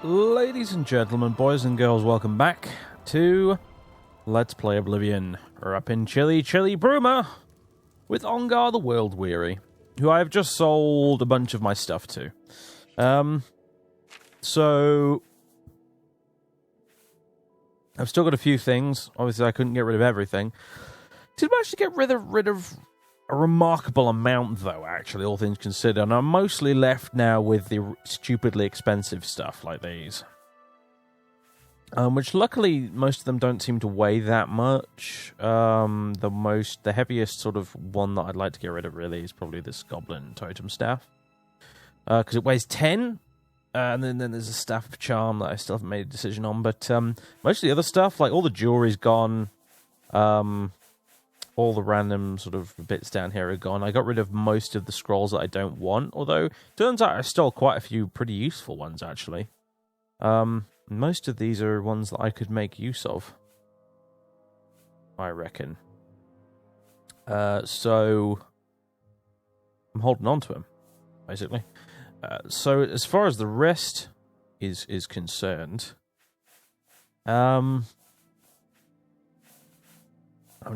Ladies and gentlemen, boys and girls, welcome back to Let's Play Oblivion. We're up in chilly Bruma with Ongar the World Weary, who I have just sold a bunch of my stuff to. So I've still got a few things. Obviously, I couldn't get rid of everything. Did manage to get rid of a remarkable amount, though, actually, all things considered. And I'm mostly left now with the stupidly expensive stuff like these. Which, luckily, most of them don't seem to weigh that much. The heaviest sort of one that I'd like to get rid of, really, is probably this Goblin Totem Staff. Because it weighs 10. And then there's a Staff of Charm that I still haven't made a decision on. But most of the other stuff, like all the jewelry's gone. All the random sort of bits down here are gone. I got rid of most of the scrolls that I don't want, although turns out I stole quite a few pretty useful ones, actually. Most of these are ones that I could make use of, I reckon. So I'm holding on to them, basically. So as far as the rest is concerned, I'm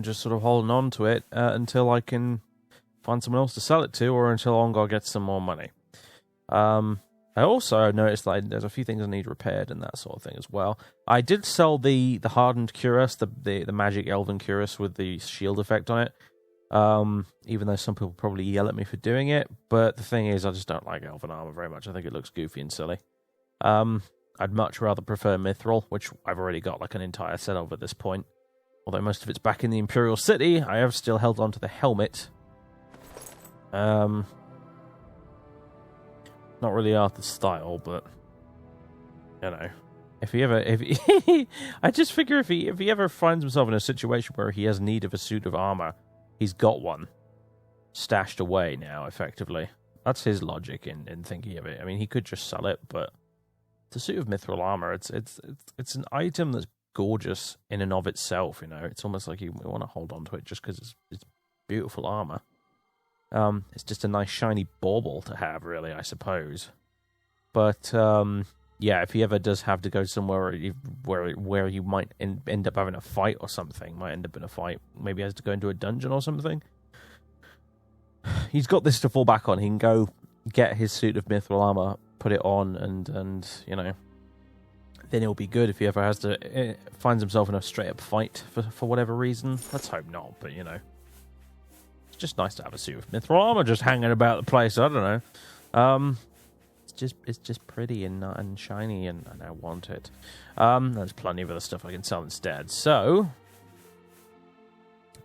just sort of holding on to it until I can find someone else to sell it to, or until Ongar gets some more money. I also noticed that there's a few things I need repaired and that sort of thing as well. I did sell the hardened cuirass, the magic elven cuirass with the shield effect on it, even though some people probably yell at me for doing it. But the thing is, I just don't like elven armor very much. I think it looks goofy and silly. I'd much rather prefer mithril, which I've already got like an entire set of at this point. Although most of it's back in the Imperial City, I have still held on to the helmet. Not really Arthur's style, but you know, I just figure if he ever finds himself in a situation where he has need of a suit of armor, he's got one stashed away now. Effectively, that's his logic in thinking of it. I mean, he could just sell it, but the suit of mithril armor, it's an item that's gorgeous in and of itself, you know. It's almost like you want to hold on to it just because it's beautiful armor. It's just a nice shiny bauble to have, really, I suppose. But yeah, if he ever does have to go somewhere where you might end up having a fight or something, might end up in a fight, maybe he has to go into a dungeon or something, he's got this to fall back on. He can go get his suit of mithril armor, put it on, and you know, then he'll be good if he ever has to finds himself in a straight-up fight for whatever reason. Let's hope not, but, you know. It's just nice to have a suit of mithril armor just hanging about the place. I don't know. It's just pretty and shiny, and I want it. There's plenty of other stuff I can sell instead. So,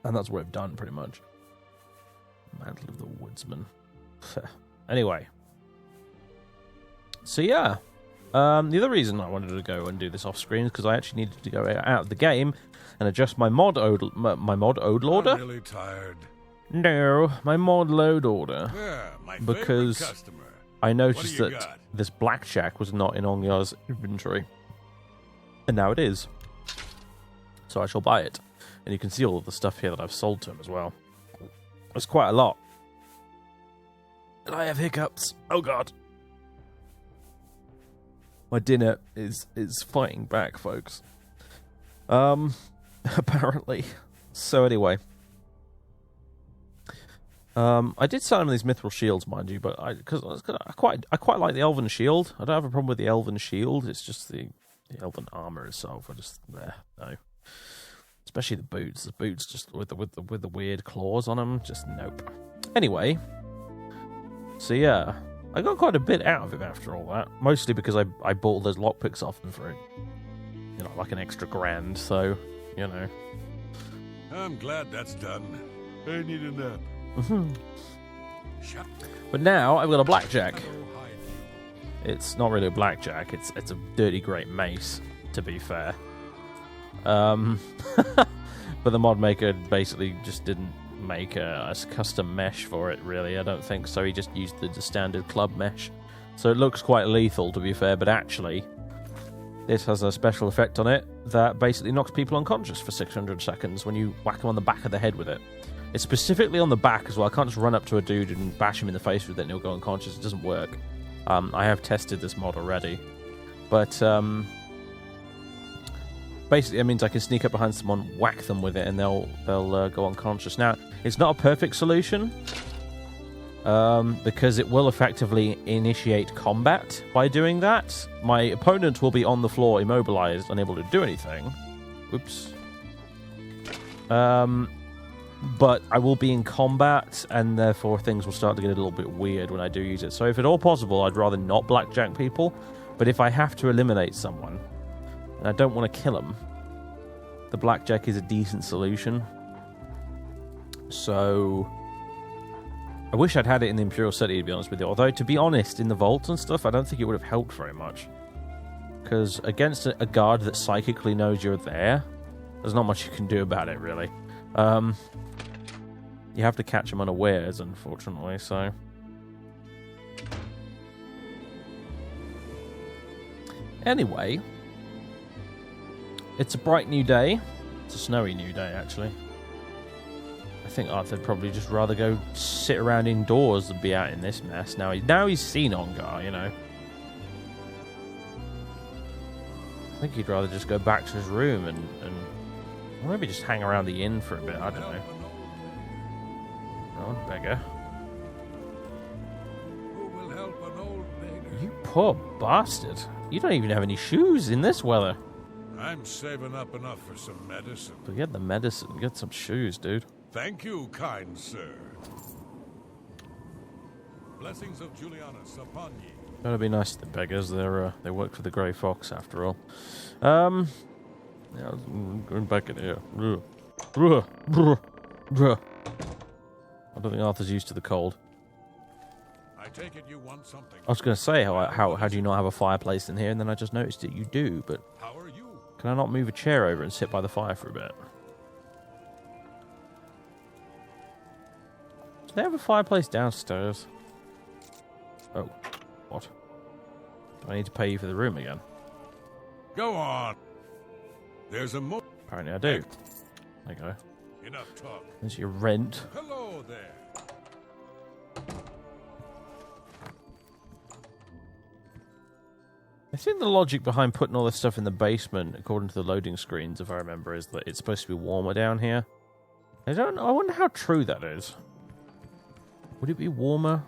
and that's what I've done, pretty much. Mantle of the Woodsman. Anyway. So, yeah. The other reason I wanted to go and do this off screen is because I actually needed to go out of the game and adjust my mod load order. I'm really tired. No, my mod load order. Yeah, my because favorite customer. I noticed that got? this blackjack was not in Ongar's inventory, and now it is. So I shall buy it, and you can see all of the stuff here that I've sold to him as well. There's quite a lot, and I have hiccups. Oh God. My dinner is fighting back, folks. Apparently. So anyway, I did sell him these mithril shields, mind you, but I quite like the elven shield. I don't have a problem with the elven shield. It's just the elven armor itself. I just no. Especially the boots. The boots just with the weird claws on them. Just nope. Anyway, so yeah. I got quite a bit out of him after all that, mostly because I bought all those lockpicks off him for it, you know, like an extra grand. So, you know, I'm glad that's done. I need a nap. But now I've got a blackjack. It's not really a blackjack. It's a dirty great mace, to be fair. But the mod maker basically just didn't make a custom mesh for it, really. I don't think so. He just used the standard club mesh, so it looks quite lethal, to be fair. But actually, this has a special effect on it that basically knocks people unconscious for 600 seconds when you whack them on the back of the head with it. It's specifically on the back as well. I can't just run up to a dude and bash him in the face with it and he'll go unconscious. It doesn't work. I have tested this mod already. But basically, it means I can sneak up behind someone, whack them with it, and they'll go unconscious. Now, it's not a perfect solution, because it will effectively initiate combat by doing that. My opponent will be on the floor, immobilized, unable to do anything. Oops. But I will be in combat, and therefore things will start to get a little bit weird when I do use it. So if at all possible, I'd rather not blackjack people. But if I have to eliminate someone, and I don't want to kill them, the blackjack is a decent solution. So I wish I'd had it in the Imperial City, to be honest with you. Although, to be honest, in the vault and stuff, I don't think it would have helped very much. Because against a guard that psychically knows you're there, there's not much you can do about it, really. You have to catch them unawares, unfortunately, so... Anyway, it's a bright new day. It's a snowy new day, actually. I think Arthur'd probably just rather go sit around indoors than be out in this mess. Now he's seen Ongar, you know. I think he'd rather just go back to his room and or maybe just hang around the inn for a bit. I don't know. Oh, beggar. Who will help an old beggar? You poor bastard. You don't even have any shoes in this weather. I'm saving up enough for some medicine. Forget the medicine. Get some shoes, dude. Thank you, kind sir. Blessings of Julianus upon ye. Gotta be nice to the beggars. They work for the Grey Fox, after all. Yeah, I'm going back in here. I don't think Arthur's used to the cold. I take it you want something. I was going to say, how do you not have a fireplace in here? And then I just noticed that you do, but... How are you? Can I not move a chair over and sit by the fire for a bit? Do they have a fireplace downstairs? Oh, what? Do I need to pay you for the room again? Go on. There's a mo... Apparently I do. There you go. Enough talk. There's your rent. Hello there. I think the logic behind putting all this stuff in the basement, according to the loading screens, if I remember, is that it's supposed to be warmer down here. I wonder how true that is. Would it be warmer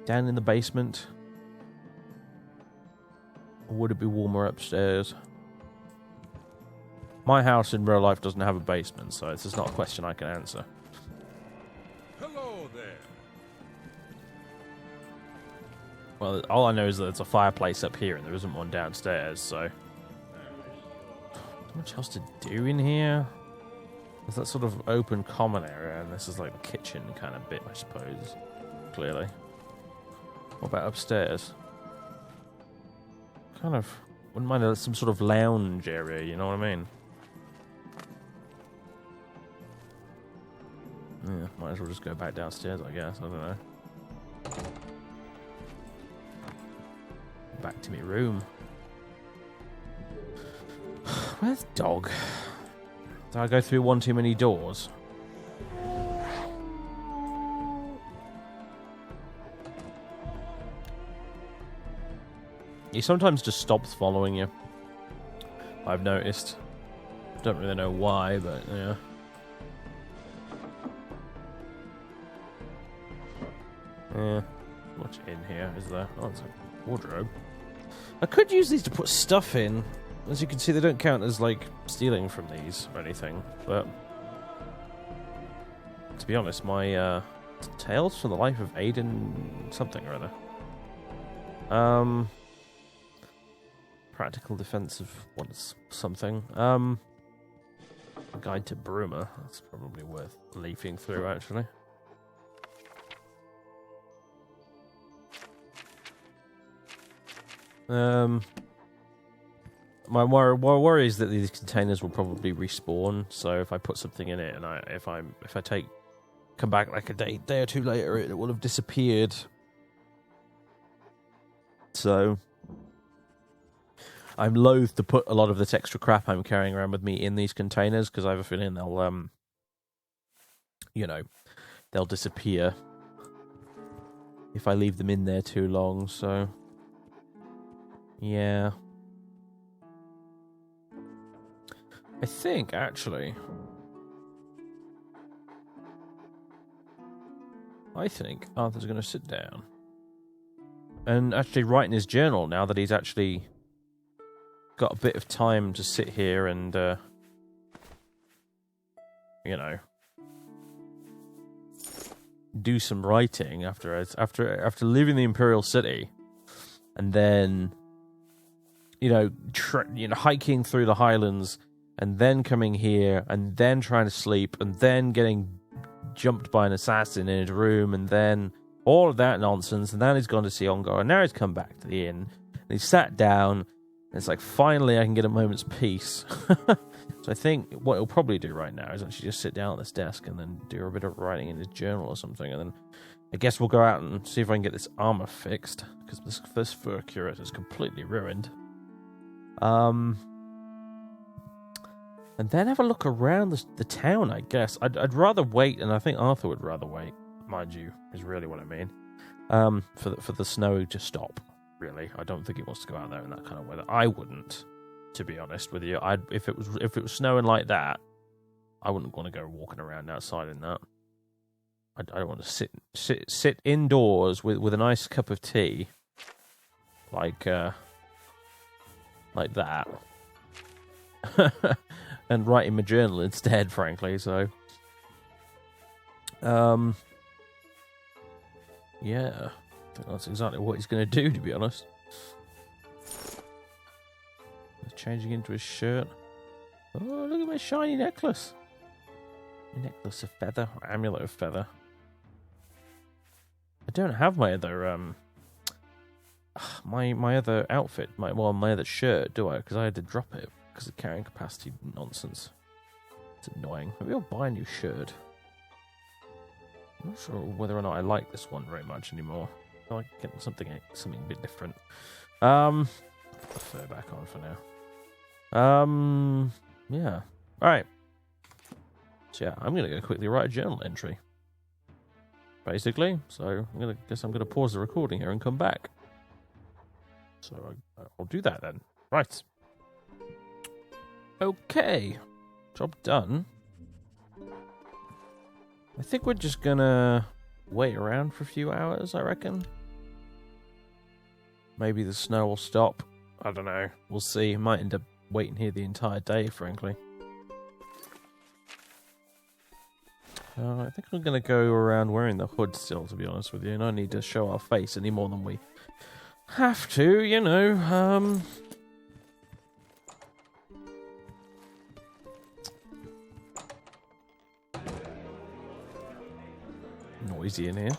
down in the basement? Or would it be warmer upstairs? My house in real life doesn't have a basement, so it's just not a question I can answer. Hello there. Well, all I know is that there's a fireplace up here and there isn't one downstairs, so... Not much else to do in here. There's that sort of open common area, and this is like the kitchen kind of bit, I suppose. Clearly. What about upstairs? Kind of... Wouldn't mind some sort of lounge area, you know what I mean? Yeah, might as well just go back downstairs, I guess. I don't know. Back to my room. Where's Dog? Did I go through one too many doors? He sometimes just stops following you. I've noticed. Don't really know why, but yeah. Yeah. What's in here? Is there? Oh, it's a wardrobe. I could use these to put stuff in. As you can see, they don't count as, like, stealing from these or anything. But, to be honest, my, Tales from the Life of Aiden something or other. Practical Defense of something. Guide to Bruma. That's probably worth leafing through, actually. My worry is that these containers will probably respawn. So if I put something in it and if I come back like a day or two later, it will have disappeared. So I'm loath to put a lot of this extra crap I'm carrying around with me in these containers because I have a feeling they'll they'll disappear if I leave them in there too long. So. Yeah. I think, actually... I think Arthur's going to sit down and actually write in his journal now that he's actually got a bit of time to sit here and, you know, do some writing after leaving the Imperial City, and then, you know, hiking through the Highlands, and then coming here, and then trying to sleep, and then getting jumped by an assassin in his room, and then all of that nonsense, and then he's gone to see Ongar, and now he's come back to the inn, and he's sat down, and it's like, finally I can get a moment's peace. So I think what he'll probably do right now is actually just sit down at this desk and then do a bit of writing in his journal or something, and then I guess we'll go out and see if I can get this armor fixed, because this fur curate is completely ruined. And then have a look around the town, I guess. I'd rather wait, and I think Arthur would rather wait, mind you, is really what I mean. For the snow to stop, really. I don't think he wants to go out there in that kind of weather. I wouldn't, to be honest with you. If it was snowing like that, I wouldn't want to go walking around outside in that. I don't want to sit indoors with a nice cup of tea, like that. And write in my journal instead, frankly, so... yeah. I think that's exactly what he's going to do, to be honest. He's changing into his shirt. Oh, look at my shiny necklace. A necklace of feather, or amulet of feather. I don't have my other, my other outfit, my other shirt, do I? Because I had to drop it. Because of carrying capacity nonsense. It's annoying. Maybe I'll buy a new shirt. I'm not sure whether or not I like this one very much anymore. I like getting something a bit different. Put the fur back on for now. Yeah. Alright. So yeah, I'm gonna go quickly write a journal entry. Basically. So I'm gonna pause the recording here and come back. So I'll do that then. Right. Okay, job done. I think we're just gonna wait around for a few hours, I reckon. Maybe the snow will stop. I don't know. We'll see. Might end up waiting here the entire day, frankly. I think I'm gonna go around wearing the hood still, to be honest with you. And I don't need to show our face any more than we have to, you know. Noisy in here.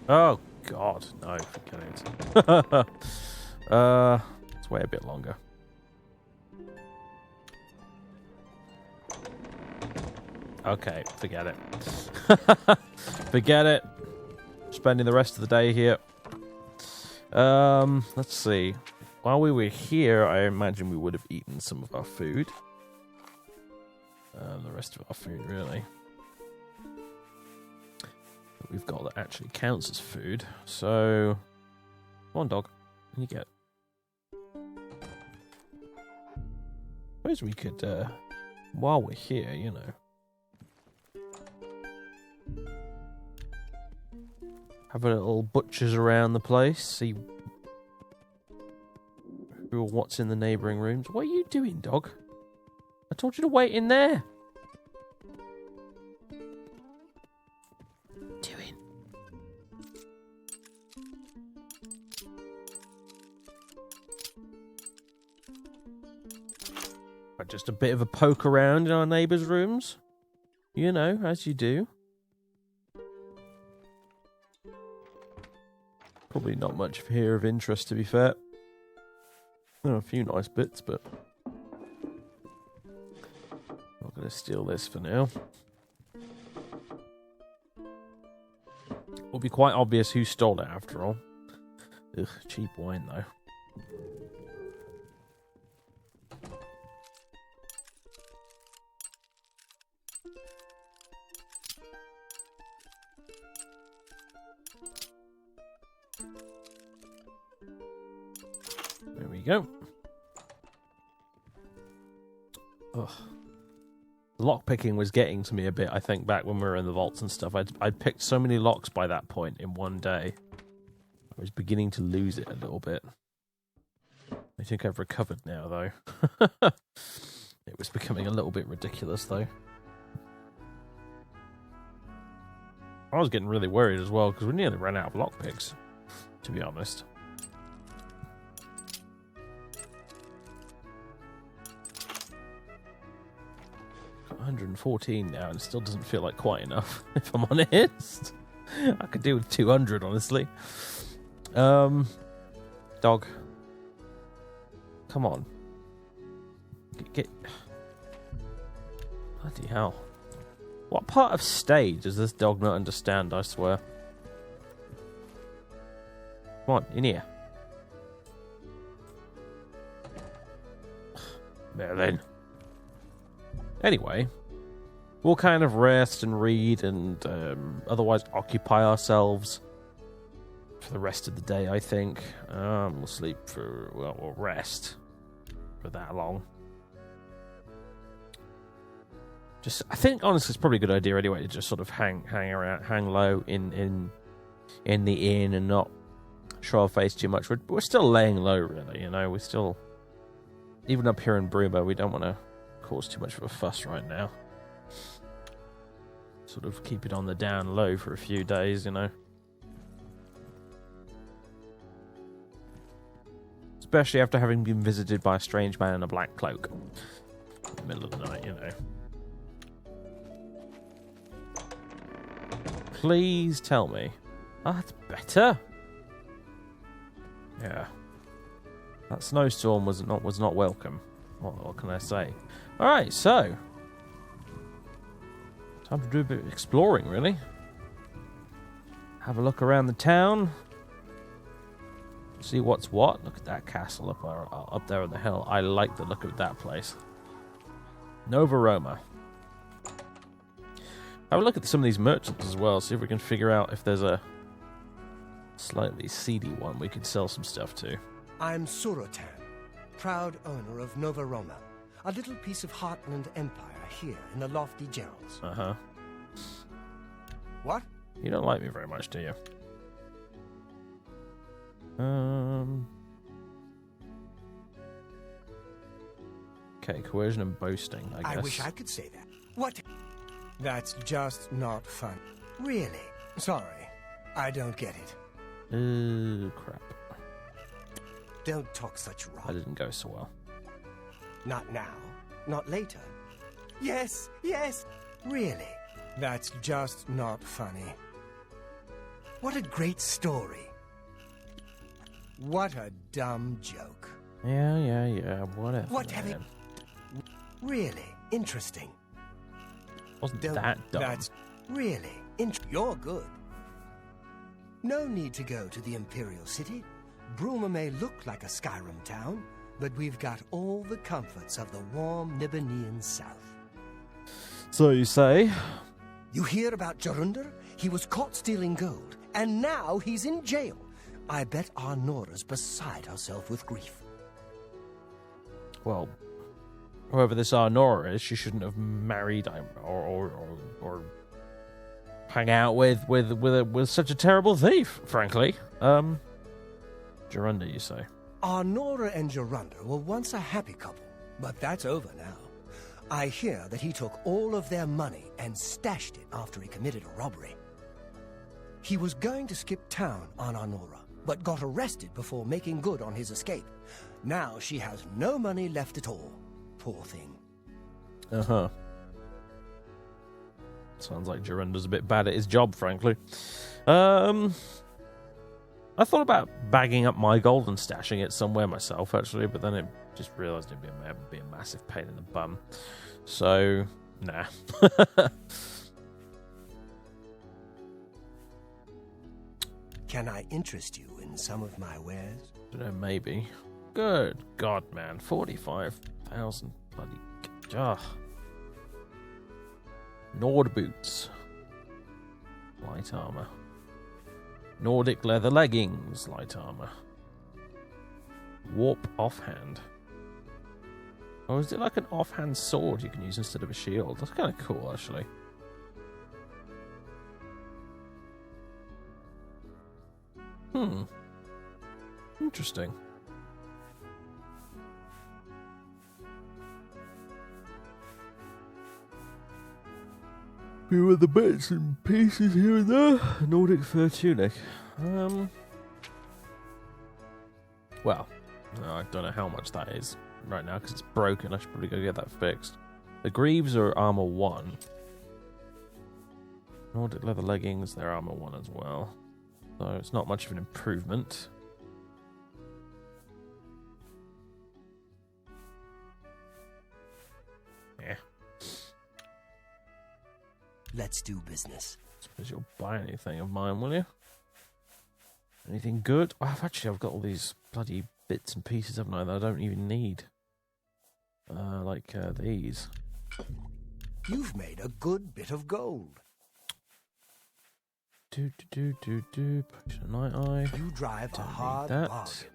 Oh God, no! Forget it. Let's wait a bit longer. Okay, forget it. Forget it. Spending the rest of the day here. Let's see. While we were here, I imagine we would have eaten some of our food. The rest of our food, really. We've got that actually counts as food. So, come on, dog. You get. Suppose we could, while we're here, you know, have a little butchers around the place, see what's in the neighbouring rooms. What are you doing, dog? I told you to wait in there. Just a bit of a poke around in our neighbours' rooms. You know, as you do. Probably not much here of interest, to be fair. There are a few nice bits, but I'm not going to steal this for now. It'll be quite obvious who stole it after all. Ugh, cheap wine though. you go. Ugh. Lockpicking was getting to me a bit, I think, back when we were in the vaults and stuff. I'd picked so many locks by that point in one day. I was beginning to lose it a little bit. I think I've recovered now, though. It was becoming a little bit ridiculous, though. I was getting really worried as well, because we nearly ran out of lockpicks, to be honest. Got 114 now, and it still doesn't feel like quite enough, if I'm honest. I could do with 200, honestly. Dog. Come on. Get. Bloody hell. What part of stage does this dog not understand, I swear? Come on, in here. There then. Anyway, we'll kind of rest and read and otherwise occupy ourselves for the rest of the day, I think. We'll sleep for, well, we'll rest for that long. I think honestly it's probably a good idea anyway to just sort of hang around, hang low in the inn and not show our face too much. We're still laying low, really. You know, we're still, even up here in Bruma, we don't want to cause too much of a fuss right now. Sort of keep it on the down low for a few days, you know. Especially after having been visited by a strange man in a black cloak in the middle of the night, you know. Please tell me. Oh, that's better. Yeah. That snowstorm was not welcome. What can I say? Alright, so. Time to do a bit of exploring, really. Have a look around the town. See what's what. Look at that castle up there on the hill. I like the look of that place. Nova Roma. Have a look at some of these merchants as well, see if we can figure out if there's a slightly seedy one we could sell some stuff to. I'm Surotan, proud owner of Nova Roma, a little piece of Heartland Empire here in the lofty Geralds. Uh-huh. What? You don't like me very much, do you? Okay, coercion and boasting, I guess. I wish I could say that. What? That's just not fun. Really? Sorry. I don't get it. Crap. Don't talk such rot. That didn't go so well. Not now. Not later. Yes, yes. Really? That's just not funny. What a great story. What a dumb joke. Yeah. Whatever. What have it? Really interesting. Wasn't that dumb? That's really You're good. No need to go to the Imperial City. Bruma may look like a Skyrim town, but we've got all the comforts of the warm Nibbanean south. So you say? You hear about Jorundr? He was caught stealing gold, and now he's in jail. I bet our Nora's beside herself with grief. Well, whoever this Nora is, she shouldn't have married or hang out with such a terrible thief, frankly. Jorundr, you say? Our Nora and Jorundr were once a happy couple, but that's over now. I hear that he took all of their money and stashed it after he committed a robbery. He was going to skip town on our Nora, but got arrested before making good on his escape. Now she has no money left at all. Poor thing. Uh-huh. Sounds like Jorundr's a bit bad at his job, frankly. I thought about bagging up my gold and stashing it somewhere myself, actually, but then it just realised it'd be a massive pain in the bum. So, nah. Can I interest you in some of my wares? I don't know, maybe. Good God, man. 45,000 bloody... Ugh. Nord boots. Light armour. Nordic leather leggings. Light armour. Warp offhand. Or is it like an offhand sword you can use instead of a shield? That's kind of cool, actually. Interesting. Few of the bits and pieces here and there. Nordic fur tunic. Well, I don't know how much that is right now because it's broken. I should probably go get that fixed. The greaves are armor 1. Nordic leather leggings, they're armor 1 as well. So it's not much of an improvement. Yeah. Let's do business. Suppose you'll buy anything of mine, will you? Anything good? Oh, I've got all these bloody bits and pieces, haven't I, that I don't even need. Like these. You've made a good bit of gold. Potion of night eye. You drive a Don't hard need that. bargain.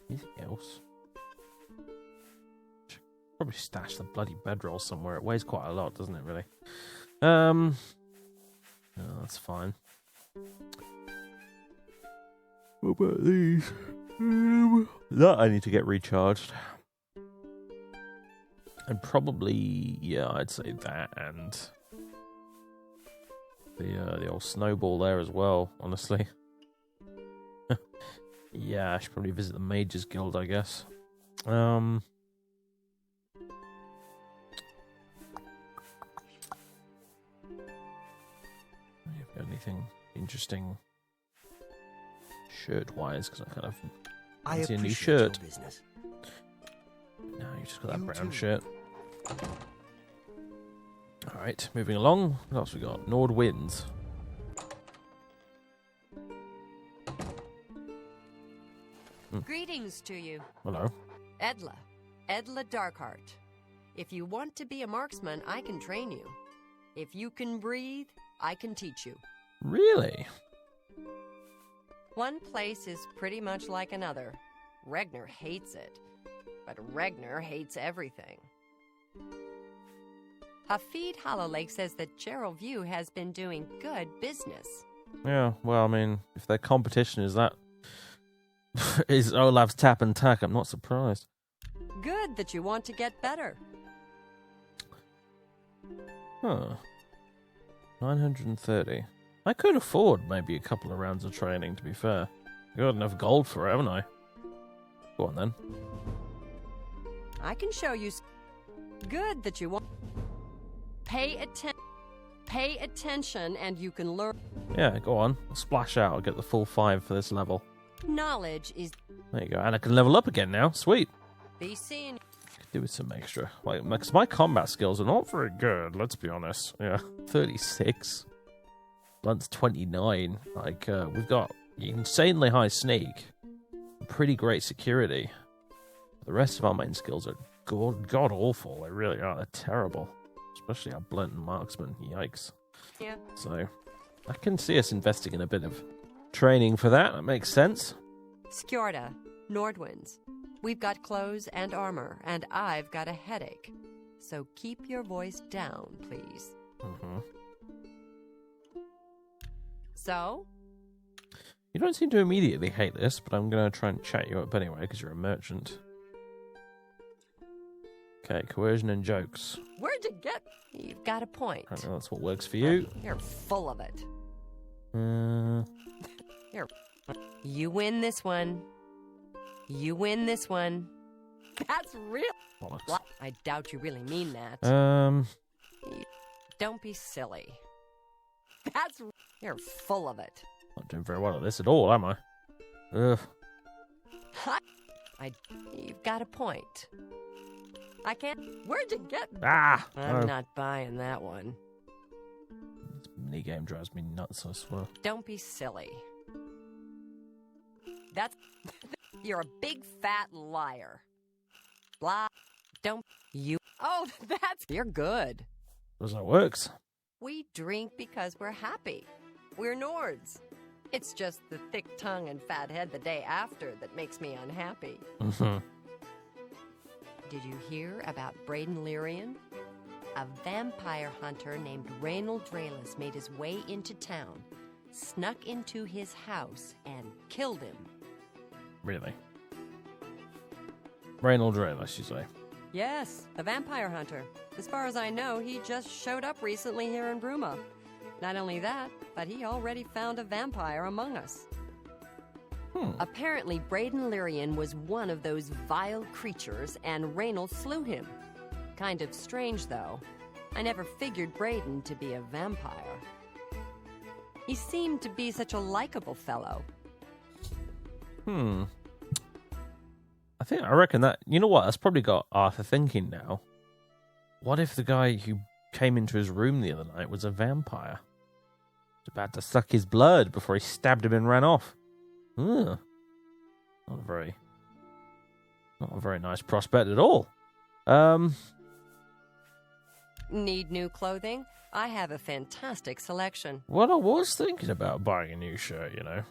Anything else? Should probably stash the bloody bedroll somewhere. It weighs quite a lot, doesn't it, really? No, that's fine. What about these? That I need to get recharged. And probably, yeah, I'd say that and the old snowball there as well, honestly. Yeah, I should probably visit the Mages Guild, I guess. You've got anything interesting shirt-wise? Because I see a new shirt. Your business. No, you just got that You brown too. shirt. Alright, moving along. What else we got? Nord Winds. Greetings to you. Hello. Edla Darkheart. If you want to be a marksman, I can train you. If you can breathe, I can teach you. Really? One place is pretty much like another. Regner hates it, but Regner hates everything. Hafid Hollowlake says that Gerald View has been doing good business. Yeah, well, I mean, if their competition is that... is Olaf's tap and tack, I'm not surprised. Good that you want to get better. Huh. 930. I could afford maybe a couple of rounds of training, to be fair. I got enough gold for it, haven't I? Go on, then. I can show you. Good that you want. Pay attention and you can learn. Yeah, go on. I'll splash out. I'll get the full 5 for this level. Knowledge is There you go. And I can level up again now. Sweet. be seen. Could do with some extra. Like, because my combat skills are not very good, let's be honest. Yeah. 36. Blunt's 29. Like, we've got insanely high sneak. Pretty great security. The rest of our main skills are god awful. They really are. They're terrible. Especially our blunt and marksman. Yikes. Yeah. So, I can see us investing in a bit of training for that. That makes sense. Skjorda, Nordwinds. We've got clothes and armor, and I've got a headache. So keep your voice down, please. Mm-hmm. So? You don't seem to immediately hate this, but I'm going to try and chat you up anyway, because you're a merchant. Okay, coercion and jokes. Where'd you get? You've got a point. I know that's what works for you. You're full of it. Here. You win this one. You win this one. That's real. Bollocks. What? I doubt you really mean that. Don't be silly. That's... You're full of it. Not doing very well at this at all, am I? Ugh. You've got a point. I can't... Where'd you get... Ah! I'm not buying that one. This minigame drives me nuts, I swear. Don't be silly. That's... You're a big fat liar. Blah. Don't... You... Oh, that's... You're good. Because that works. We drink because we're happy. We're Nords. It's just the thick tongue and fat head the day after that makes me unhappy. Mhm. Did you hear about Braden Lyrian? A vampire hunter named Reynold Draelis made his way into town, snuck into his house, and killed him. Really? Reynold Draelis, you say? Yes, the vampire hunter. As far as I know, he just showed up recently here in Bruma. Not only that, but he already found a vampire among us. Apparently, Braden Lyrian was one of those vile creatures, and Reynold slew him. Kind of strange, though. I never figured Braden to be a vampire. He seemed to be such a likable fellow. I reckon that... You know what? That's probably got Arthur thinking now. What if the guy who came into his room the other night was a vampire? He was about to suck his blood before he stabbed him and ran off. Ugh. Not a very nice prospect at all. Need new clothing? I have a fantastic selection. Well, I was thinking about buying a new shirt, you know.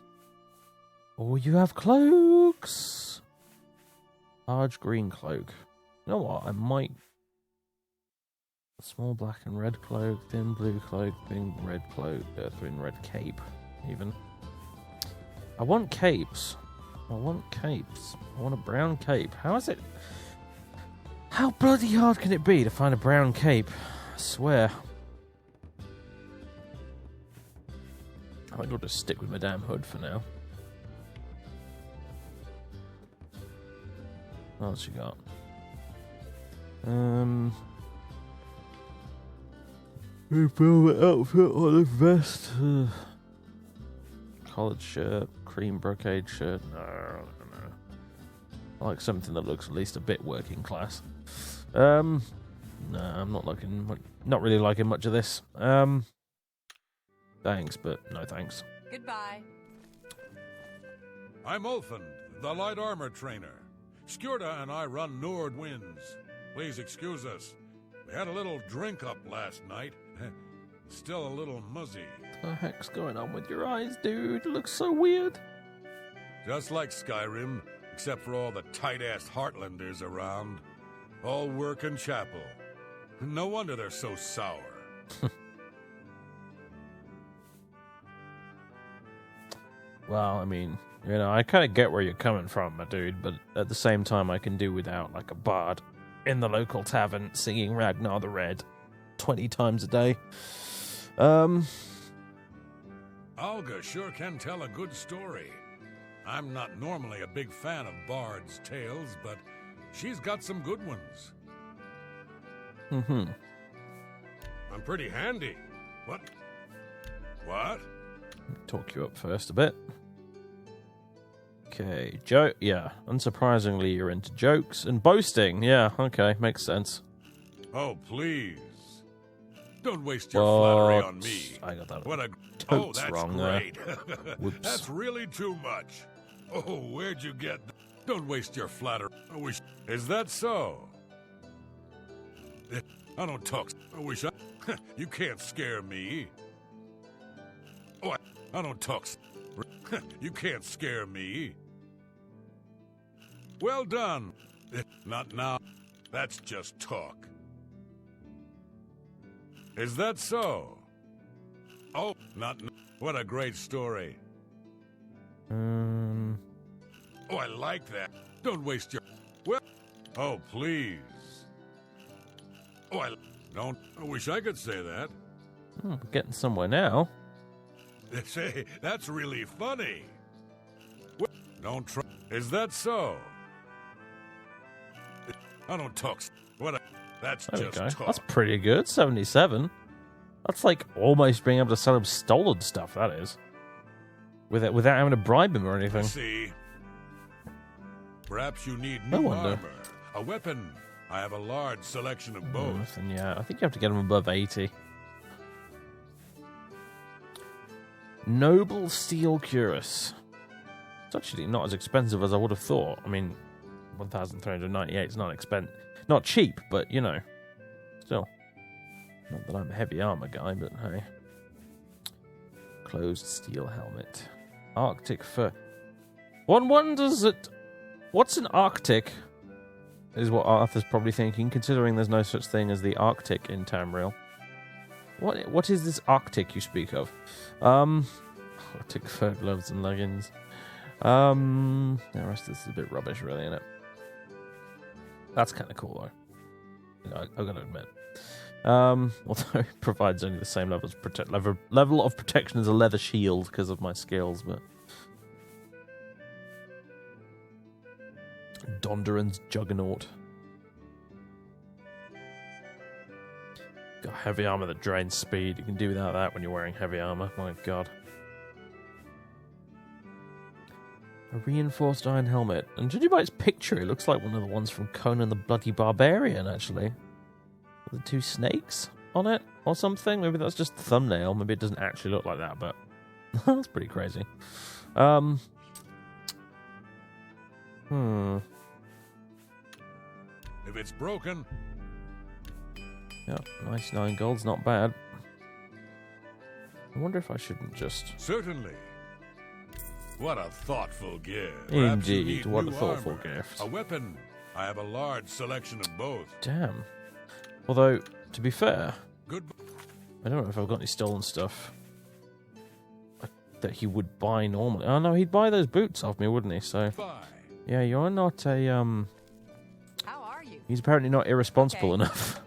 Oh, you have cloaks. Large green cloak. You know what? I might... Small black and red cloak, thin blue cloak, thin red cloak, thin red cape, even. I want capes. I want a brown cape. How is it? How bloody hard can it be to find a brown cape? I swear. I think I'll just stick with my damn hood for now. What else you got? Velvet outfit on a vest. Collared shirt, cream brocade shirt. No. I like something that looks at least a bit working class. No, I'm not really liking much of this. Thanks, but no thanks. Goodbye. I'm Ulfin, the light armor trainer. Skjorda and I run Nord Winds. Please excuse us. We had a little drink up last night. Still a little muzzy. What the heck's going on with your eyes, dude? It looks so weird. Just like Skyrim, except for all the tight-ass Heartlanders around. All work and chapel. No wonder they're so sour. Well, I mean, you know, I kind of get where you're coming from, my dude, but at the same time, I can do without, like, a bard in the local tavern singing Ragnar the Red 20 times a day. Olga sure can tell a good story. I'm not normally a big fan of bards' tales, but she's got some good ones. I'm pretty handy. What? Talk you up first a bit. Okay, yeah, unsurprisingly, you're into jokes and boasting. Yeah, okay, makes sense. Oh, please. Don't waste your flattery on me. I got that. What a... totes Oh, that's wrong great. Whoops. That's really too much. Oh, where'd you get... Don't waste your flattery. I wish... Is that so? I don't talk... I wish I... You can't scare me. Oh, I don't talk... You can't scare me. Well done. Not now. That's just talk. Is that so? Oh, not... What a great story. Oh, I like that. Don't waste your... Well... Oh, please. Oh, I wish I could say that. We're getting somewhere now. Say, that's really funny. Well, don't try... Is that so? I don't talk... What a... That's There we just go. talk. That's pretty good. 77. That's like almost being able to sell him stolen stuff, that is. Without having to bribe him or anything. See, perhaps you need No new wonder. armor, a weapon. I have a large selection of both. And yeah, I think you have to get him above 80. Noble Steel Cuirass. It's actually not as expensive as I would have thought. I mean, 1,398 is not cheap, but you know, still. Not that I'm a heavy armor guy, but hey. closed steel helmet. Arctic fur. One wonders what's an Arctic, is what Arthur's probably thinking, considering there's no such thing as the Arctic in Tamriel. What is this Arctic you speak of? Arctic fur gloves and leggings. The rest of this is a bit rubbish, really, isn't it? That's kind of cool, though. I've got to admit. Although it provides only the same level of protection as a leather shield because of my skills, but... Dondoran's Juggernaut. Got heavy armor that drains speed. You can do without that when you're wearing heavy armor. My god. A reinforced iron helmet. And judging by its picture, it looks like one of the ones from Conan the Bloody Barbarian, actually. With the two snakes on it or something. Maybe that's just the thumbnail. Maybe it doesn't actually look like that, but that's pretty crazy. If it's broken... Yeah, 99 gold's not bad. I wonder if I shouldn't just... Certainly. What a thoughtful gift. Indeed, what a thoughtful gift. A weapon. I have a large selection of both. Damn. Although, to be fair, Good. I don't know if I've got any stolen stuff that he would buy normally. Oh no, he'd buy those boots off me, wouldn't he? So, Bye. yeah, you're not a How are you? He's apparently not irresponsible enough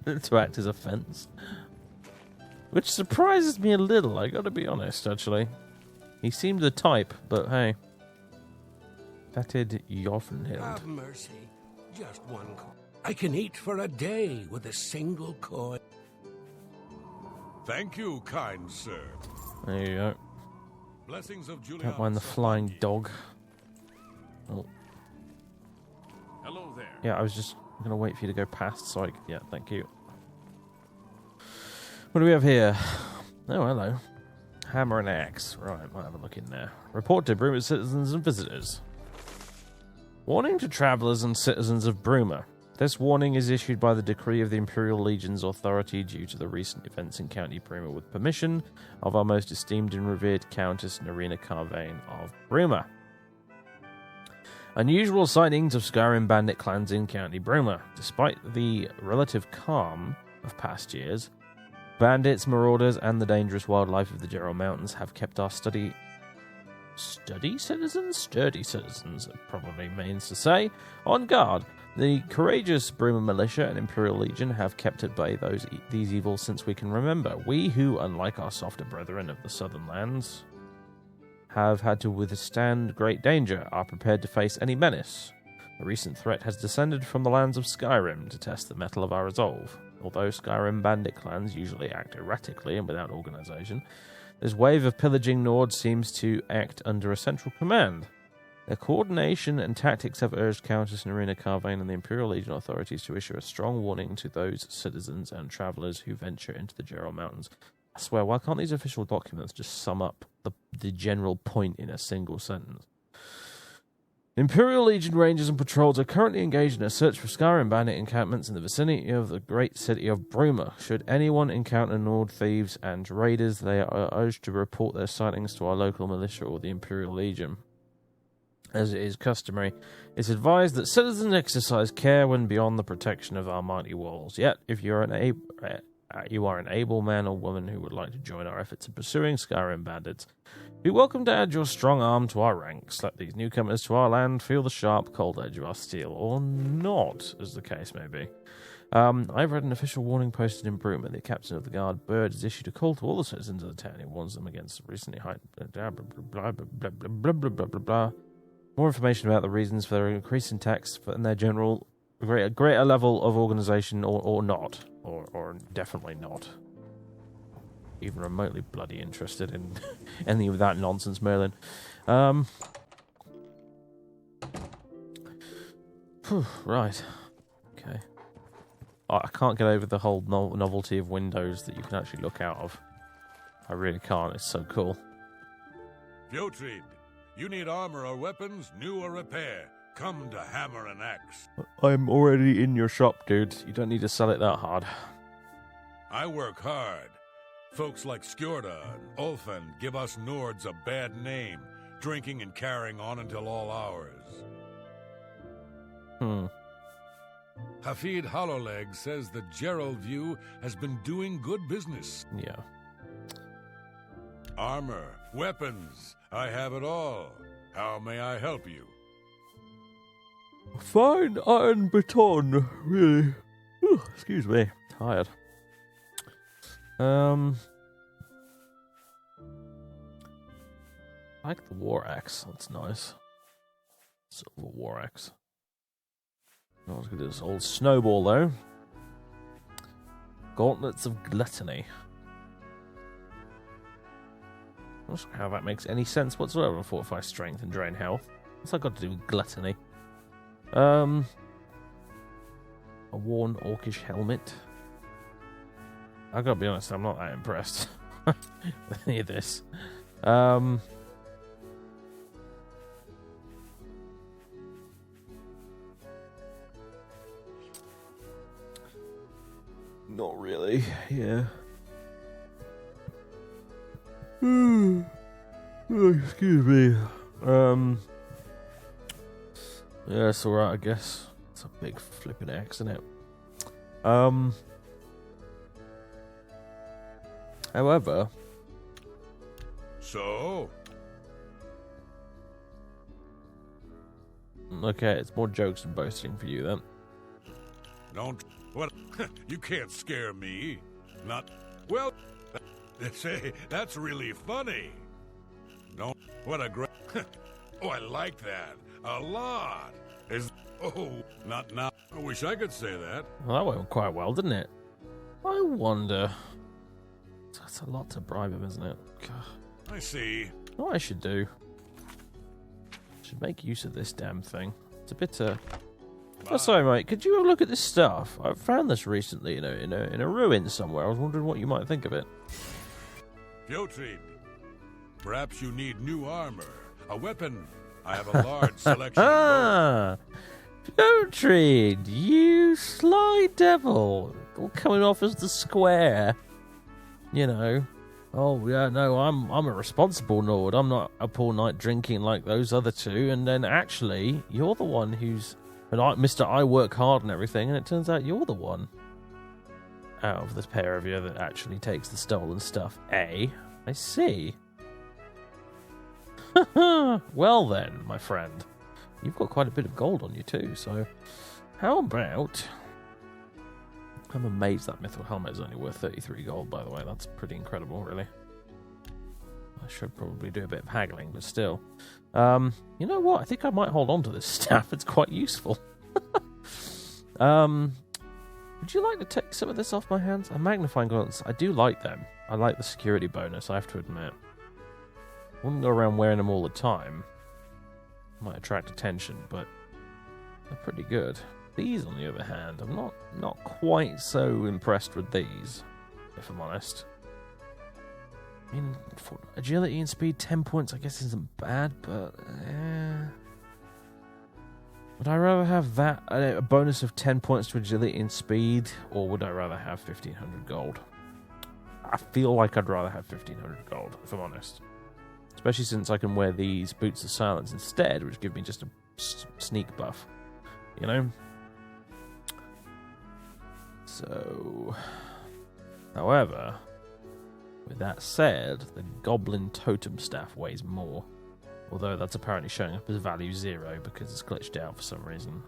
to act as a fence. Which surprises me a little, I gotta be honest, actually. He seemed the type, but hey. Fatted Joffenhild. Have mercy. Just one coin. I can eat for a day with a single coin. Thank you, kind sir. There you go. Blessings of Julian. Don't mind the flying dog. Oh. Hello there. Yeah, I was just going to wait for you to go past, so yeah, thank you. What do we have here? Oh, hello. Hammer and axe. Right, might have a look in there. Report to Bruma's citizens and visitors. Warning to travellers and citizens of Bruma. This warning is issued by the decree of the Imperial Legion's authority due to the recent events in County Bruma with permission of our most esteemed and revered Countess Narina Carvane of Bruma. Unusual sightings of Skyrim bandit clans in County Bruma. Despite the relative calm of past years, bandits, marauders, and the dangerous wildlife of the Gerald Mountains have kept our sturdy citizens, it probably means to say, on guard. The courageous Bruma militia and Imperial Legion have kept at bay these evils since we can remember. We who, unlike our softer brethren of the southern lands, have had to withstand great danger, are prepared to face any menace. A recent threat has descended from the lands of Skyrim to test the mettle of our resolve. Although Skyrim bandit clans usually act erratically and without organisation, this wave of pillaging Nord seems to act under a central command. Their coordination and tactics have urged Countess Narina Carvane and the Imperial Legion authorities to issue a strong warning to those citizens and travellers who venture into the Gerald Mountains. I swear, why can't these official documents just sum up the general point in a single sentence? Imperial Legion rangers and patrols are currently engaged in a search for Skyrim bandit encampments in the vicinity of the great city of Bruma. Should anyone encounter Nord thieves and raiders, they are urged to report their sightings to our local militia or the Imperial Legion. As it is customary, it's advised that citizens exercise care when beyond the protection of our mighty walls. Yet, if you are an able man or woman who would like to join our efforts in pursuing Skyrim bandits, be welcome to add your strong arm to our ranks. Let these newcomers to our land feel the sharp, cold edge of our steel, or not, as the case may be. I've read an official warning posted in Bruma. The captain of the guard, Bird, has issued a call to all the citizens of the town. He warns them against the recently More information about the reasons for their increase in tax and their general greater level of organisation, or not, or definitely not. Even remotely bloody interested in any of that nonsense, Merlin. Right. Okay. I can't get over the whole novelty of windows that you can actually look out of. I really can't. It's so cool. Fjotrid, you need armor or weapons, new or repair. Come to Hammer and Axe. I'm already in your shop, dude. You don't need to sell it that hard. I work hard. Folks like Skjorda and Ulfen give us Nords a bad name, drinking and carrying on until all hours. Hafid Hollowleg says the Gerald View has been doing good business. Yeah. Armor, weapons, I have it all. How may I help you? Fine iron baton, really. Excuse me, tired. I like the war axe. That's nice. Silver war axe. I was gonna do this old snowball though. Gauntlets of gluttony. I'm not sure how that makes any sense whatsoever on fortify strength and drain health. What's that got to do with gluttony? A worn orcish helmet. I gotta be honest, I'm not that impressed with any of this. Not really, yeah. Oh, excuse me. Yeah, it's alright, I guess. It's a big flipping axe, isn't it? However... So? Okay, it's more jokes than boasting for you, then. Don't... What? You can't scare me. Not... Well... Say, that's really funny. Don't... What a great... Oh, I like that. A lot. Oh, not now. I wish I could say that. Well, that went quite well, didn't it? I wonder... That's a lot to bribe him, isn't it? God. I see. What I should do... I should make use of this damn thing. It's a bit, Oh, sorry, mate. Could you have a look at this stuff? I found this recently in a ruin somewhere. I was wondering what you might think of it. Fjotrid, perhaps you need new armor, a weapon. I have a large selection of both. Fjotrid, you sly devil. All coming off as the square. You know. Oh, yeah, no, I'm a responsible Nord. I'm not up all night drinking like those other two. And then actually, you're the one who's... And Mr. I work hard and everything, and it turns out you're the one out of this pair of you that actually takes the stolen stuff. I see. Well then, my friend. You've got quite a bit of gold on you too, so... How about... I'm amazed that Mithril helmet is only worth 33 gold, by the way. That's pretty incredible, really. I should probably do a bit of haggling, but still. You know what? I think I might hold on to this staff. It's quite useful. Would you like to take some of this off my hands? A magnifying glass. I do like them. I like the security bonus, I have to admit. I wouldn't go around wearing them all the time. Might attract attention, but they're pretty good. These, on the other hand, I'm not quite so impressed with these, if I'm honest. I mean, for agility and speed, 10 points, I guess isn't bad, but... Would I rather have that, a bonus of 10 points to agility and speed, or would I rather have 1,500 gold? I feel like I'd rather have 1,500 gold, if I'm honest. Especially since I can wear these Boots of Silence instead, which give me just a sneak buff. You know? So... However... With that said, the Goblin Totem Staff weighs more. Although that's apparently showing up as value 0 because it's glitched out for some reason.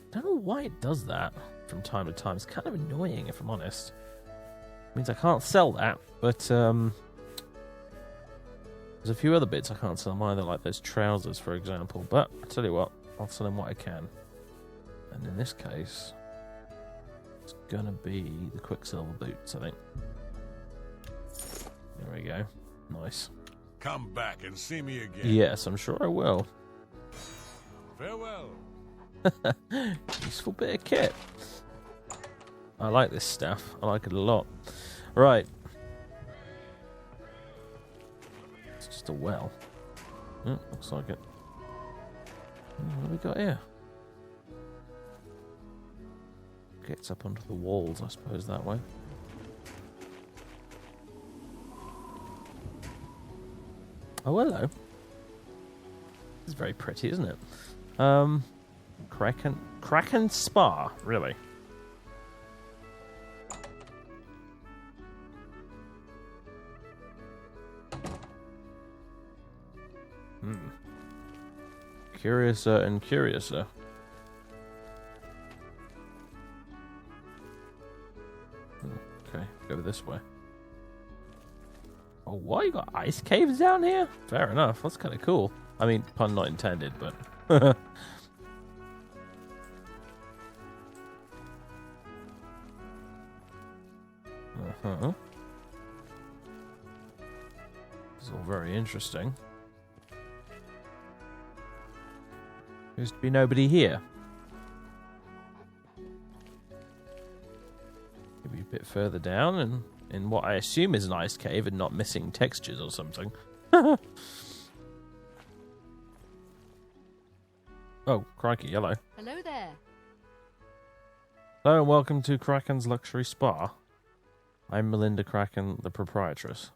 I don't know why it does that from time to time. It's kind of annoying, if I'm honest. It means I can't sell that, but there's a few other bits I can't sell either, like those trousers, for example. But I tell you what, I'll sell them what I can. And in this case, it's gonna be the Quicksilver boots, I think. There we go. Nice. Come back and see me again. Yes, I'm sure I will. Farewell. Useful bit of kit. I like this staff. I like it a lot. Right. It's just a well. Yeah, looks like it. What have we got here? Gets up onto the walls, I suppose, that way. Oh, hello. It's very pretty, isn't it? Kraken Spa, really? Curiouser and curiouser. Okay, go this way. Oh, what? You got ice caves down here? Fair enough. That's kind of cool. I mean, pun not intended, but... It's all very interesting. Seems to be nobody here. Maybe a bit further down and in what I assume is an ice cave and not missing textures or something. Oh, crikey, yellow. Hello there. Hello and welcome to Kraken's Luxury Spa. I'm Melinda Kraken, the proprietress.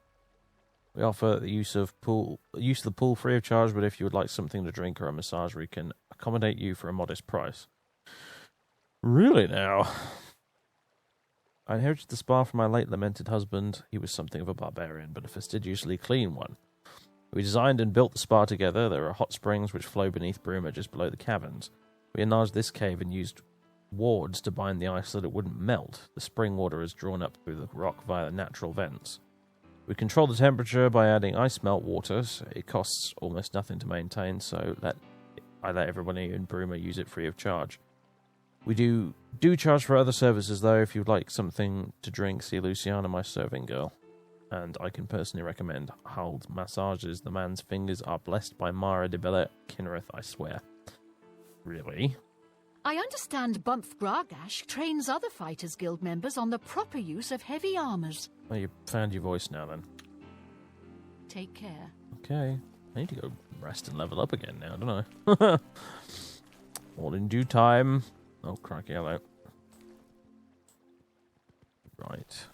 We offer the use of the pool free of charge, but if you would like something to drink or a massage, we can accommodate you for a modest price. Really now? I inherited the spa from my late lamented husband. He was something of a barbarian, but a fastidiously clean one. We designed and built the spa together. There are hot springs which flow beneath Bruma just below the caverns. We enlarged this cave and used wards to bind the ice so that it wouldn't melt. The spring water is drawn up through the rock via the natural vents. We control the temperature by adding ice melt waters. It costs almost nothing to maintain, so I let everybody in Bruma use it free of charge. We do charge for other services, though. If you'd like something to drink, see Luciana, my serving girl. And I can personally recommend Hull's massages. The man's fingers are blessed by Mara de Bella Kinnereth, I swear. Really? I understand Bumph Gragash trains other Fighters Guild members on the proper use of heavy armors. Well, you found your voice now, then. Take care. Okay. I need to go rest and level up again now, don't I? All in due time. Oh, crikey, hello. Right.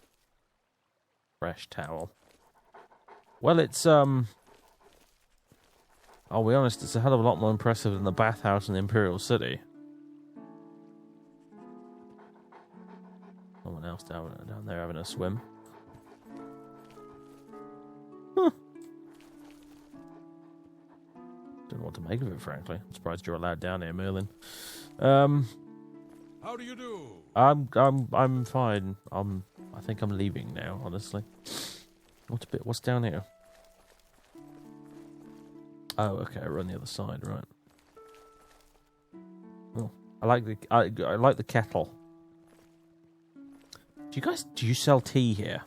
Fresh towel. Well, it's, I'll be honest, it's a hell of a lot more impressive than the bathhouse in the Imperial City. Someone else down there having a swim. Huh. Don't know what to make of it, frankly. I'm surprised you're allowed down here, Merlin. How do you do? I'm fine. I think I'm leaving now, honestly. What's down here? Oh, okay, we're on the other side, right. Oh, I like the kettle. Do you sell tea here?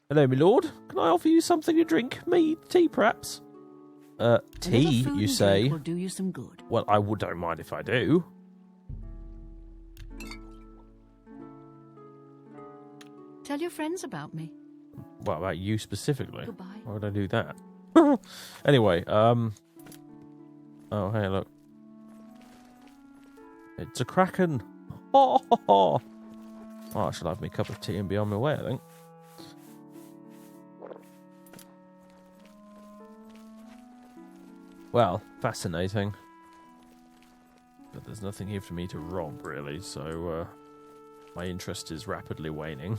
Hello, my lord. Can I offer you something to drink? Me, tea, perhaps? Tea, you say? Will do you some good. Well, don't mind if I do. Tell your friends about me. What about you specifically? Goodbye. Why would I do that? Anyway, oh, hey, look. It's a kraken. Oh, I should have me a cup of tea and be on my way, I think. Well, fascinating. But there's nothing here for me to rob, really, so my interest is rapidly waning.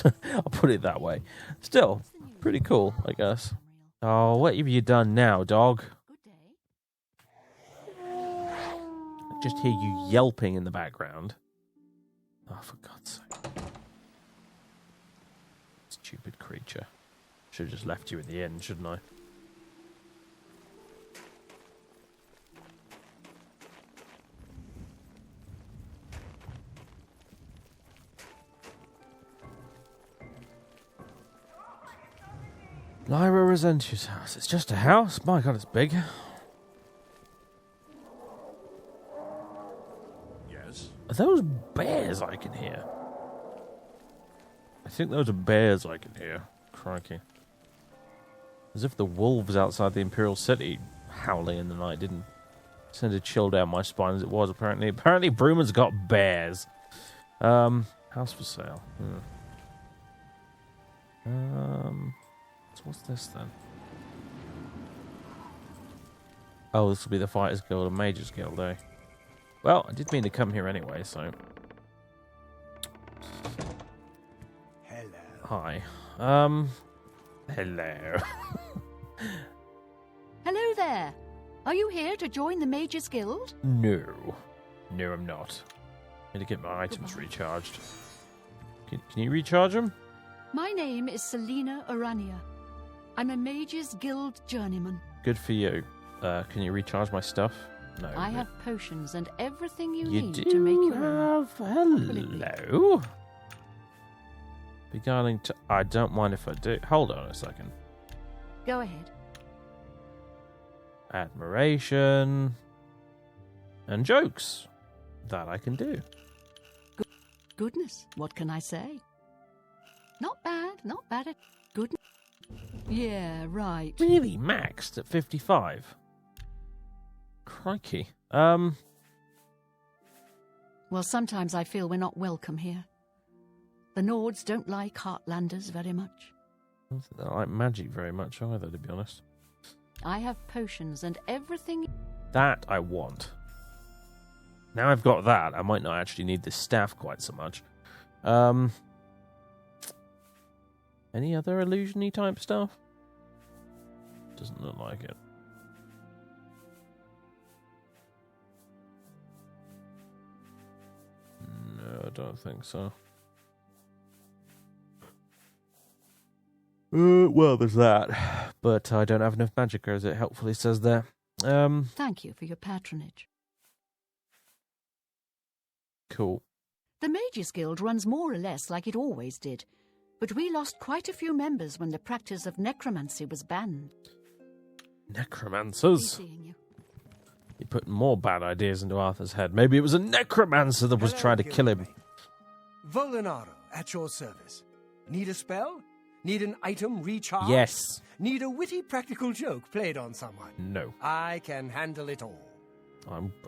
I'll put it that way. Still, pretty cool, I guess. Oh, what have you done now, dog? I just hear you yelping in the background. Oh, for God's sake. Stupid creature. Should have just left you in the end, shouldn't I? Lyra Rosentius' house. It's just a house? My God, it's big. Yes? Are those bears I can hear? I think those are bears I can hear. Crikey. As if the wolves outside the Imperial City howling in the night didn't send a chill down my spine as it was, apparently. Apparently, Bruma's got bears. House for sale. So what's this then? Oh, this will be the Fighters Guild and Mages Guild, eh? Well, I did mean to come here anyway, so... Hello. Hi. Hello. Hello there. Are you here to join the Mages Guild? No. No, I'm not. I need to get my items recharged. Can you recharge them? My name is Selena Arania. I'm a Mages Guild journeyman. Good for you. Can you recharge my stuff? No. I have potions and everything you You need do to make you have... Hello? Beguiling to... I don't mind if I do. Hold on a second. Go ahead. Admiration. And jokes. That I can do. Goodness, what can I say? Not bad at good. Yeah, right. Really maxed at 55? Crikey. Well, sometimes I feel we're not welcome here. The Nords don't like Heartlanders very much. I don't think they like magic very much either, to be honest. I have potions and everything. That I want. Now I've got that, I might not actually need this staff quite so much. Any other illusion-y type stuff? Doesn't look like it. No, I don't think so. Well, there's that. But I don't have enough magic, as it helpfully says there. Thank you for your patronage. Cool. The Mages Guild runs more or less like it always did, but we lost quite a few members when the practice of necromancy was banned. Necromancers? Seeing you. You're putting more bad ideas into Arthur's head. Maybe it was a necromancer that was trying to kill him. Volinaro, at your service. Need a spell? Need an item recharged? Yes. Need a witty practical joke played on someone? No. I can handle it all.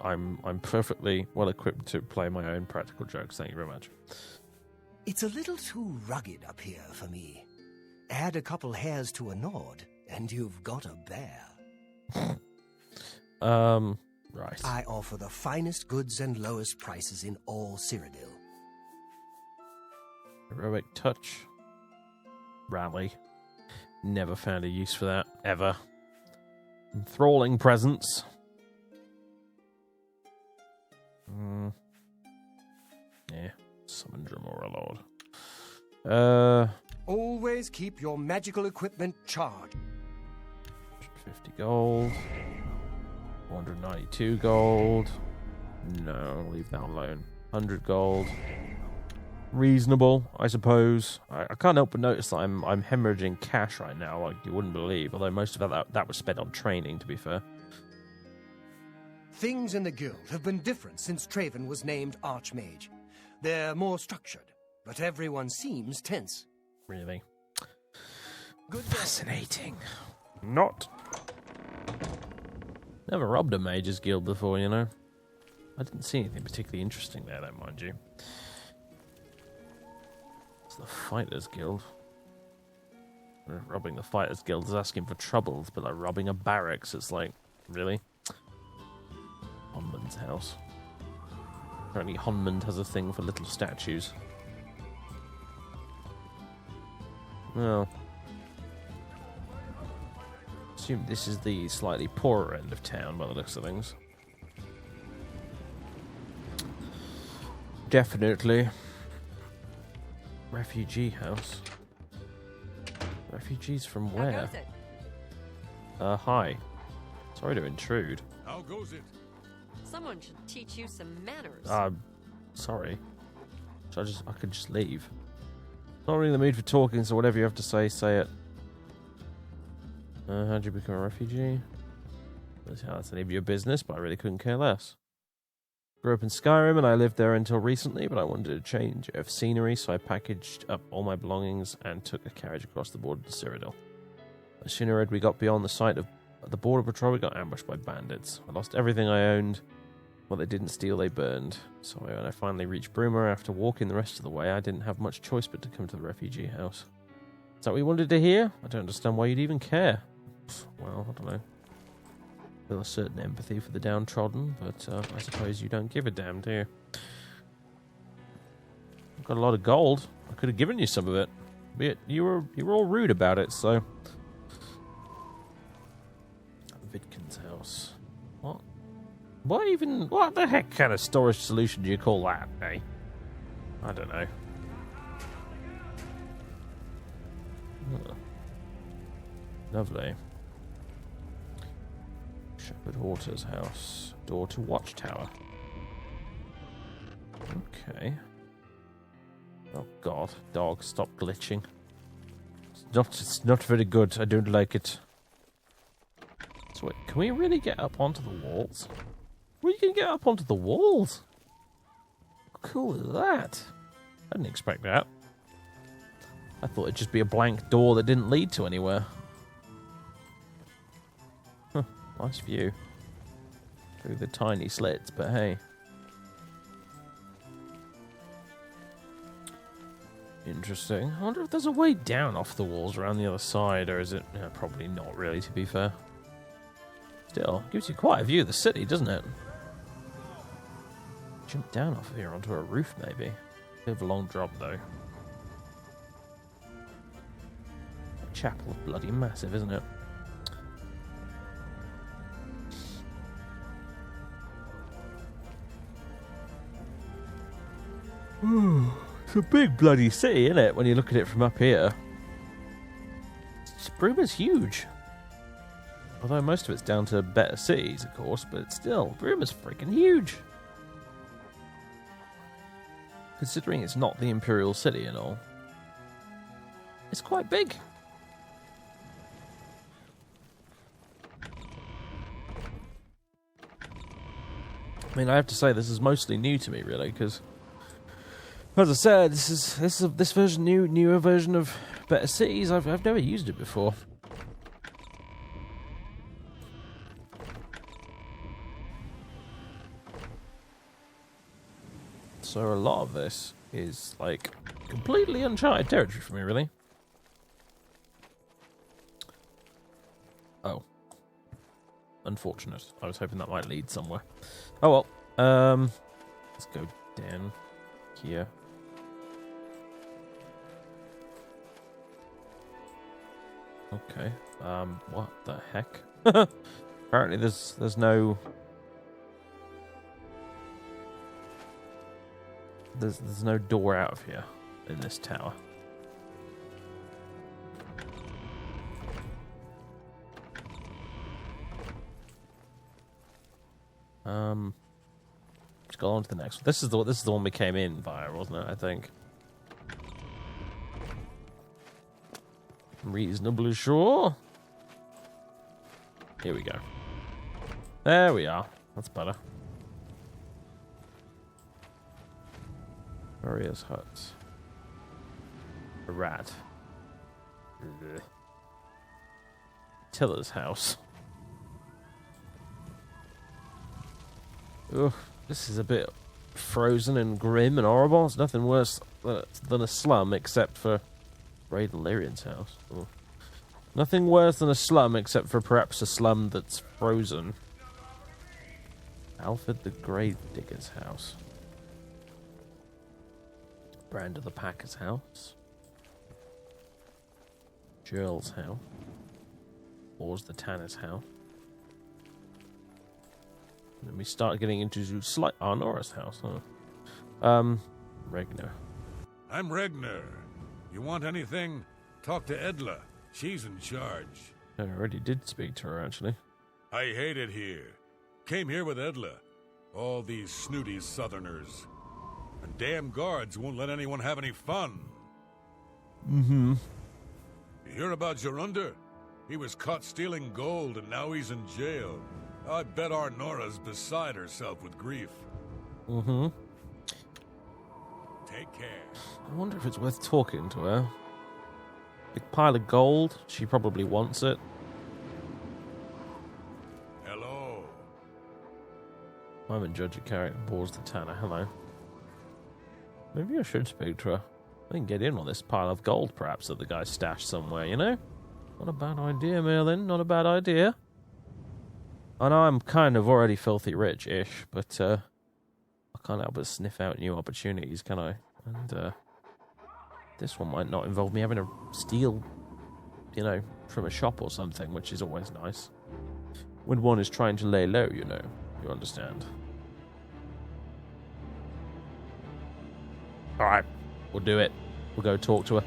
I'm perfectly well equipped to play my own practical jokes. Thank you very much. It's a little too rugged up here for me. Add a couple hairs to a Nord, and you've got a bear. Right. I offer the finest goods and lowest prices in all Cyrodiil. Heroic touch. Rally. Never found a use for that, ever. Enthralling presence. Yeah. Summon Dremora Lord. Always keep your magical equipment charged. 50 gold. 492 gold. No, leave that alone. 100 gold. Reasonable, I suppose. I can't help but notice that I'm hemorrhaging cash right now, like you wouldn't believe. Although most of that was spent on training, to be fair. Things in the guild have been different since Traven was named Archmage. They're more structured, but everyone seems tense. Really? Good Fascinating. Not. Never robbed a mage's guild before, you know. I didn't see anything particularly interesting there, though, mind you. It's the Fighters Guild. Robbing the Fighters Guild is asking for troubles, but like robbing a barracks, it's like, really? Honman's house. Apparently Honmund has a thing for little statues. Well, assume this is the slightly poorer end of town by the looks of things. Definitely. Refugee house. Refugees from How where? goes it? Hi. Sorry to intrude. How goes it? Someone should teach you some manners. Sorry. I could just leave. Not really in the mood for talking, so whatever you have to say, say it. How'd you become a refugee? That's any of your business, but I really couldn't care less. Grew up in Skyrim, and I lived there until recently, but I wanted a change of scenery, so I packaged up all my belongings and took a carriage across the border to Cyrodiil. As soon as we got beyond the site of the border patrol, we got ambushed by bandits. I lost everything I owned. What they didn't steal, they burned. So when I finally reached Bruma, after walking the rest of the way, I didn't have much choice but to come to the refugee house. Is that what you wanted to hear? I don't understand why you'd even care. Well, I don't know. Feel a certain empathy for the downtrodden, but I suppose you don't give a damn, do you? I've got a lot of gold. I could have given you some of it. But you were all rude about it, so... Vidkin's house. What? What the heck kind of storage solution do you call that, eh? I don't know. Oh. Lovely. Shepherd Horter's house. Door to Watchtower. Okay. Oh god, dog, stop glitching. It's not very good. I don't like it. So wait, can we really get up onto the walls? We can get up onto the walls? How cool is that? I didn't expect that. I thought it'd just be a blank door that didn't lead to anywhere. Huh, nice view. Through the tiny slits, but hey. Interesting. I wonder if there's a way down off the walls around the other side, or is it... Yeah, probably not really, to be fair. Still, gives you quite a view of the city, doesn't it? Jump down off of here onto a roof, maybe. Bit of a long drop, though. That chapel is bloody massive, isn't it? It's a big bloody city, isn't it, when you look at it from up here? Bruma's huge. Although most of it's down to better cities, of course, but still, Bruma's freaking huge. Considering it's not the Imperial City and all. It's quite big. I mean, I have to say, this is mostly new to me, really, because... As I said, this version, newer version of Better Cities. I've never used it before. So a lot of this is like completely uncharted territory for me, really. Oh, unfortunate. I was hoping that might lead somewhere. Oh well. Let's go down here. Okay. What the heck? Apparently there's no... There's no door out of here in this tower. Let's go on to the next one. This is the one we came in via, wasn't it? I think. Reasonably sure. Here we go. There we are. That's better. Warrior's hut. A rat. Ugh. Tiller's house. Ugh, this is a bit frozen and grim and horrible. It's nothing worse than a slum except for Raiden Lyrian's house. Ugh. Nothing worse than a slum except for perhaps a slum that's frozen. Alfred the Gravedigger's house. Brand of the Packer's house. Jurl's house. Ors the Tanner's house. And then we start getting into slight Arnora's house, huh? Regner. I'm Regner. You want anything? Talk to Edla. She's in charge. I already did speak to her, actually. I hate it here. Came here with Edla. All these snooty southerners. And damn guards won't let anyone have any fun. Mm-hmm. You hear about Jorunda? He was caught stealing gold and now he's in jail. I bet Arnora's beside herself with grief. Mm-hmm. Take care. I wonder if it's worth talking to her. Big pile of gold. She probably wants it. Hello. I'm a judge of character. Bores the Tanner. Hello. Maybe I should speak to her. I can get in on this pile of gold, perhaps, that the guy stashed somewhere, you know? Not a bad idea, Merlin. Not a bad idea. I know I'm kind of already filthy rich-ish, but I can't help but sniff out new opportunities, can I? And this one might not involve me having to steal, you know, from a shop or something, which is always nice. When one is trying to lay low, you know. You understand. Alright, we'll do it. We'll go talk to her.